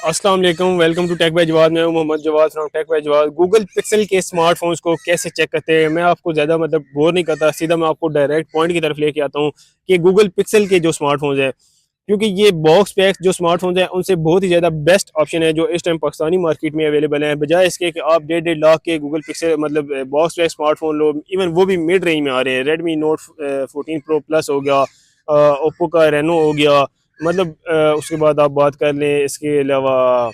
अस्सलाम वालेकुम, welcome to tech by Jawad. मैं हूं Mohammad Jawad from tech by Jawad. Google Pixel के स्मार्टफोन्स को कैसे चेक करते हैं, मैं आपको ज़्यादा बोर नहीं करता, सीधा मैं आपको डायरेक्ट पॉइंट की तरफ लेके आता हूं कि गूगल पिक्सल के जो स्मार्टफोन्स हैं, क्योंकि ये बॉक्स पैक्स जो स्मार्टफोन्स हैं उनसे बहुत ही ज़्यादा बेस्ट ऑप्शन है जो इस टाइम पाकिस्तानी मार्केट में अवेलेबल है, बजाय इसके कि आप 1.5 लाख के Google Pixel box pack smartphone लो। इवन वो भी मिड रेंज में आ रहे हैं। रेडमी नोट 14 प्रो प्लस हो गया, ओप्पो का रेनो हो गया, उसके बाद आप बात कर लें, इसके अलावा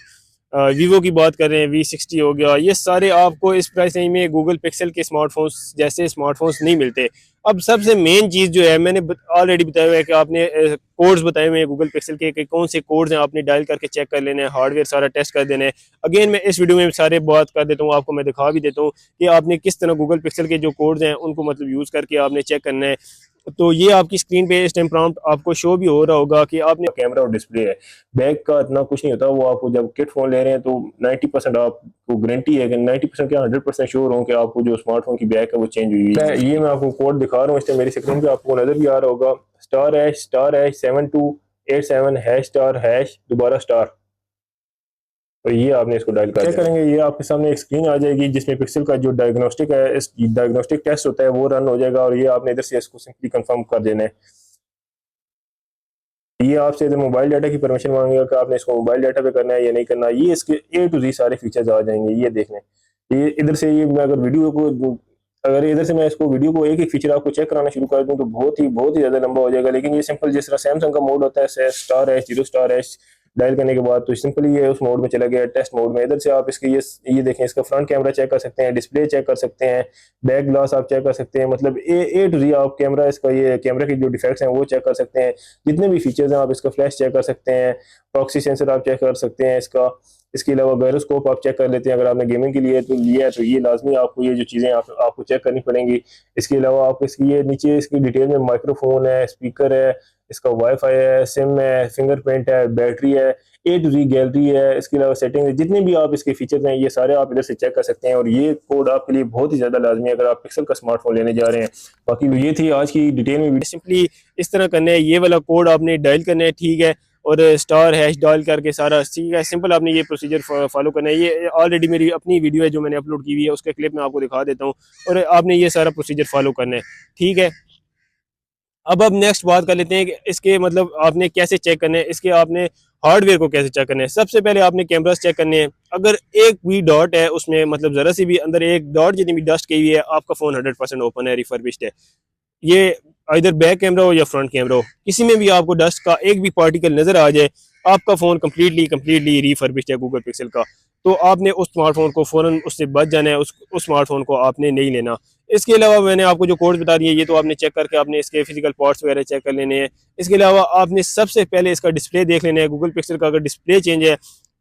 वीवो की बात करें, V60 हो गया। ये सारे आपको इस प्राइस रेंज में गूगल पिक्सल के स्मार्टफोन्स जैसे स्मार्टफोन्स नहीं मिलते। अब सबसे मेन चीज़ जो है, मैंने ऑलरेडी बताया हुआ है कि आपने कोड्स बताए हुए हैं गूगल पिक्सल के कि कौन से कोड्स हैं, आपने डायल करके चेक कर लेना है, हार्डवेयर सारा टेस्ट कर देना है। अगेन मैं इस वीडियो में सारे बात कर देता हूँ, आपको मैं दिखा भी देता हूँ कि आपने किस तरह गूगल पिक्सल के जो कोड्स हैं उनको यूज़ करके आपने चेक करना है। तो ये आपकी स्क्रीन पे इस टाइम प्रॉम्प्ट आपको शो भी हो रहा होगा कि आपने कैमरा और डिस्प्ले है, बैक का इतना कुछ नहीं होता। वो आपको जब किट फोन ले रहे हैं तो 90% आपको गारंटी है कि 90% क्या 100% श्योर हो कि आपको जो स्मार्टफोन की बैक है वो चेंज हुई है। ये मैं आपको कोड दिखा रहा हूँ, इससे मेरी स्क्रीन पे आपको नजर भी आ रहा होगा, *#7287##, दोबारा स्टार। तो ये आपने इसको डायल कर चेक करेंगे, ये आपके सामने एक स्क्रीन आ जाएगी जिसमें पिक्सल का जो डायग्नोस्टिक है, इस डायग्नोस्टिक टेस्ट होता है वो रन हो जाएगा, और ये आपने इधर से इसको सिंपली कंफर्म कर देना है। ये आपसे इधर मोबाइल डाटा की परमिशन मांगेगा कि आपने इसको मोबाइल डाटा पे करना है या नहीं करना। ये इसके A to Z सारे फीचर्स आ जाएंगे, ये देख लें। ये इधर से ये मैं अगर इधर से मैं इसको वीडियो को एक एक फीचर आपको चेक कराना शुरू कर दूं तो बहुत ही ज्यादा लंबा हो जाएगा। लेकिन ये सिंपल जिस तरह सैमसंग का मोड होता है *#0* डायल करने के बाद, तो सिंपली ये उस मोड में चला गया, टेस्ट मोड में। इधर से आप इसके ये देखें, इसका फ्रंट कैमरा चेक कर सकते हैं, डिस्प्ले चेक कर सकते हैं, बैक ग्लास आप चेक कर सकते हैं, मतलब ए टू जी आप कैमरा, इसका ये कैमरा के जो डिफेक्ट्स हैं वो चेक कर सकते हैं। जितने भी फीचर्स हैं आप इसका फ्लैश चेक कर सकते हैं, प्रॉक्सी सेंसर आप चेक कर सकते हैं इसका। इसके अलावा गायरोस्कोप आप चेक कर लेते हैं, अगर आपने गेमिंग के लिए तो लिया है तो ये लाजमी आपको ये जो चीज़ें आपको चेक करनी पड़ेंगी। इसके अलावा आपको इसकी ये नीचे इसकी डिटेल में माइक्रोफोन है, स्पीकर है, इसका वाईफाई है, सिम है, फिंगरप्रिंट है, बैटरी है, A to Z गैलरी है, इसके अलावा सेटिंग है, जितने भी आप इसके फीचर्स हैं ये सारे आप इधर से चेक कर सकते हैं। और ये कोड आपके लिए बहुत ही ज़्यादा लाजमी है अगर आप पिक्सल का स्मार्टफोन लेने जा रहे हैं। बाकी तो ये थी आज की डिटेल में। सिंपली इस तरह करना है, ये वाला कोड आपने डायल करना है, ठीक है, और *# डायल करके सारा ठीक है, सिंपल आपने ये प्रोसीजर फॉलो करना है। ये ऑलरेडी मेरी अपनी वीडियो है जो मैंने अपलोड की हुई है, उसका क्लिप मैं आपको दिखा देता हूँ, और आपने ये सारा प्रोसीजर फॉलो करना है, ठीक है। अब नेक्स्ट बात कर लेते हैं कि इसके आपने कैसे चेक करने हैं, इसके आपने हार्डवेयर को कैसे चेक करना है। सबसे पहले आपने कैमरास चेक करने हैं, अगर एक भी डॉट है उसमें, जरा सी भी अंदर एक डॉट जितनी भी डस्ट की हुई है, आपका फोन 100% ओपन है, रिफर्बिश्ड है। ये इधर बैक कैमरा हो या फ्रंट कैमरा हो, किसी में भी आपको डस्ट का एक भी पार्टिकल नजर आ जाए, आपका फोन कम्प्लीटली कम्प्लीटली रिफर्बिश्ड है गूगल पिक्सल का। तो आपने उस स्मार्टफोन को फौरन उससे बच जाना है, उस स्मार्टफोन को आपने नहीं लेना। इसके अलावा मैंने आपको जो कोड बता दिए, ये तो आपने चेक करके आपने इसके फिजिकल पार्ट्स वगैरह चेक कर लेने हैं। इसके अलावा आपने सबसे पहले इसका डिस्प्ले देख लेना है। गूगल पिक्सल का अगर डिस्प्ले चेंज है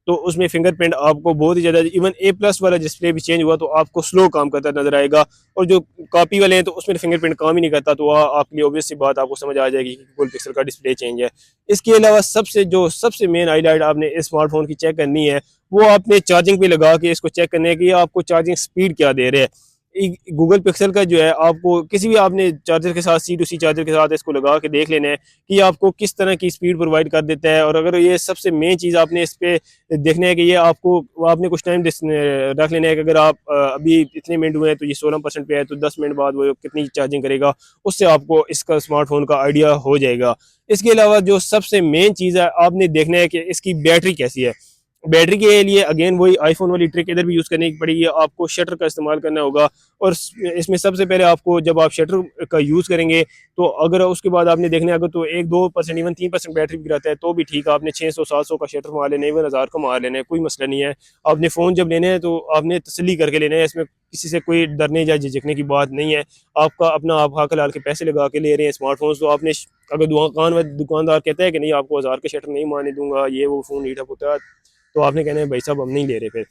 तो उसमें फिंगरप्रिंट आपको बहुत ही ज़्यादा, इवन A+ वाला डिस्प्ले भी चेंज हुआ तो आपको स्लो काम करता नजर आएगा, और जो कॉपी वाले हैं तो उसमें फिंगरप्रिंट काम ही नहीं करता। तो आपके लिए ऑब्वियस सी बात आपको समझ आ जाएगी कि गूगल पिक्सल का डिस्प्ले चेंज है। इसके अलावा सबसे मेन हाईलाइट आपने इस स्मार्टफोन की चेक करनी है, वो आपने चार्जिंग पे लगा के इसको चेक करना है कि आपको चार्जिंग स्पीड क्या दे रहे हैं। गूगल पिक्सल का जो है, आपको किसी भी आपने चार्जर के साथ C2C चार्जर के साथ इसको लगा के देख लेना है कि आपको किस तरह की स्पीड प्रोवाइड कर देता है। और अगर ये सबसे मेन चीज़ आपने इस पे देखना है कि ये आपने कुछ टाइम रख लेना है कि अगर आप अभी इतने मिनट हुए हैं तो ये 16% पे है, तो 10 मिनट बाद वो कितनी चार्जिंग करेगा, उससे आपको इसका स्मार्टफोन का आइडिया हो जाएगा। इसके अलावा जो सबसे मेन चीज़ है, आपने देखना है कि इसकी बैटरी कैसी है। बैटरी के लिए अगेन वही आईफोन वाली ट्रिक इधर भी यूज़ करने की पड़ेगी, आपको शटर का इस्तेमाल करना होगा। और इसमें सबसे पहले आपको, जब आप शटर का यूज़ करेंगे तो अगर उसके बाद आपने देखना है, अगर तो 1-2% इवन 3% बैटरी भी गिराता है तो भी ठीक है, आपने 600-700 का शटर मार लेना है, इवन 1000 का मार लेना है, कोई मसला नहीं है। आपने फ़ोन जब लेना है तो आपने तसल्ली करके लेना है, इसमें किसी से कोई डरने या झिझकने की बात नहीं है। आपका अपना आप हाथ लाल के पैसे लगा के ले रहे हैं स्मार्टफोन, तो आपने अगर दुकानदार कहता है कि नहीं आपको 1000 के शटर नहीं मारने दूंगा, ये वो फ़ोन हीट अप होता है, तो आपने कहना है भाई साहब हम नहीं ले रहे। फिर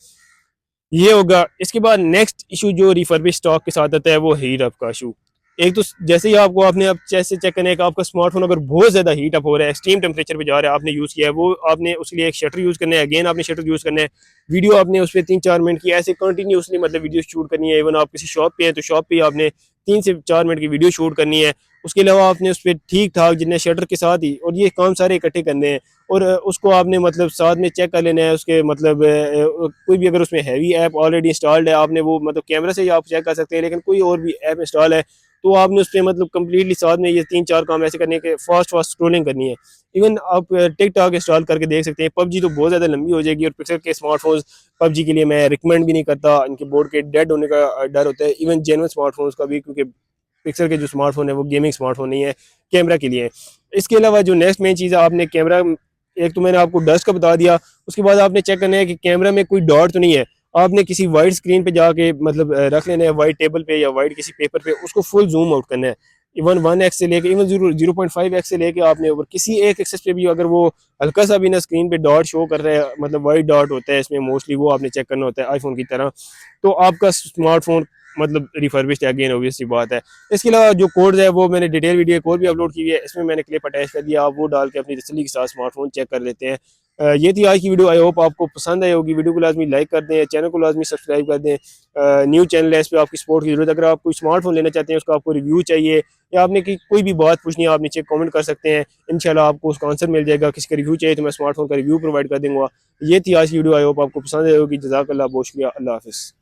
ये होगा। इसके बाद नेक्स्ट इशू जो रिफर्बिश स्टॉक के साथ आता है वो हीट अप का इशू। एक तो जैसे ही आपको आपने अब जैसे चेक करने का, आपका स्मार्टफोन अगर बहुत ज़्यादा हीट अप हो रहा है, एक्सट्रीम टेम्परेचर पे जा रहा है, आपने यूज़ किया है, वो आपने उसके लिए एक शटर यूज़ करना है। अगेन आपने शटर यूज़ करना है, वीडियो आपने उस पर 3-4 मिनट की ऐसे कंटिन्यूसली वीडियो शूट करनी है। इवन आप किसी शॉप पे हैं तो शॉप पे आपने 3 से 4 मिनट की वीडियो शूट करनी है। उसके अलावा आपने उस पर ठीक ठाक जितने शटर के साथ ही, और ये काम सारे इकट्ठे करने हैं, और उसको आपने मतलब साथ में चेक कर लेना है उसके मतलब कोई भी अगर उसमें हैवी ऐप ऑलरेडी इंस्टॉल्ड है, आपने वो मतलब कैमरा से ही आप चेक कर सकते हैं, लेकिन कोई और भी ऐप इंस्टॉल है तो आपने उस पर मतलब कम्प्लीटली साथ में ये 3-4 काम ऐसे करने के, फास्ट फास्ट स्क्रोलिंग करनी है। इवन आप टिक टॉक इंस्टॉल करके देख सकते हैं। पबजी तो बहुत ज़्यादा लंबी हो जाएगी, और पिक्सल के स्मार्टफोन्स पबजी के लिए मैं रिकमेंड भी नहीं करता, इनके बोर्ड के डेड होने का डर होता है, इवन जेनुइन स्मार्टफोन्स का भी, क्योंकि पिक्सल के जो स्मार्टफोन है वो गेमिंग स्मार्टफोन नहीं है, कैमरा के लिए है। इसके अलावा जो नेक्स्ट मेन चीज़ है, आपने कैमरा, एक तो मैंने आपको डस्ट का बता दिया, उसके बाद आपने चेक करना है कि कैमरा में कोई डॉट तो नहीं है। आपने किसी वाइट स्क्रीन पे जाके मतलब रख लेना है, वाइट टेबल पे या वाइट किसी पेपर पे, उसको फुल जूम आउट करना है। इवन 1x से लेके इवन 0.5x से लेके आपने ऊपर किसी एक एक्सेस पे भी अगर वो हल्का सा भी ना स्क्रीन पे डॉट शो कर रहा है, मतलब वाइट डॉट होता है इसमें मोस्टली, वो आपने चेक करना होता है आईफोन की तरह, तो आपका स्मार्टफोन मतलब रिफर्बिश्ड है, अगेन ऑब्वियसली बात है। इसके अलावा जो कोड्स है वो मैंने डिटेल वीडियो एक और भी अपलोड की हुई है, इसमें मैंने क्लिप अटैच कर दिया, आप वो डाल के अपनी तसल्ली के साथ स्मार्टफोन चेक कर लेते हैं। ये थी आज की वीडियो, आई होप आपको पसंद आई होगी। वीडियो को लाजमी लाइक कर दें, चैनल को लाजमी सब्सक्राइब कर दें। न्यू चैनल है, इस पर आपकी सपोर्ट की जरूरत है। अगर आप कोई स्मार्टफोन लेना चाहते हैं, उसका आपको रिव्यू चाहिए, या आपने कोई भी बात पूछनी है, आप नीचे कमेंट कर सकते हैं, इंशाल्लाह आपको उसका आंसर मिल जाएगा। किसी का रिव्यू चाहिए तो मैं स्मार्टफोन का रिव्यू प्रोवाइड कर दूंगा। ये थी आज की वीडियो, आई होप आपको पसंद आई होगी। जज़ाकल्लाह, बहुत शुक्रिया, अल्लाह हाफिज़।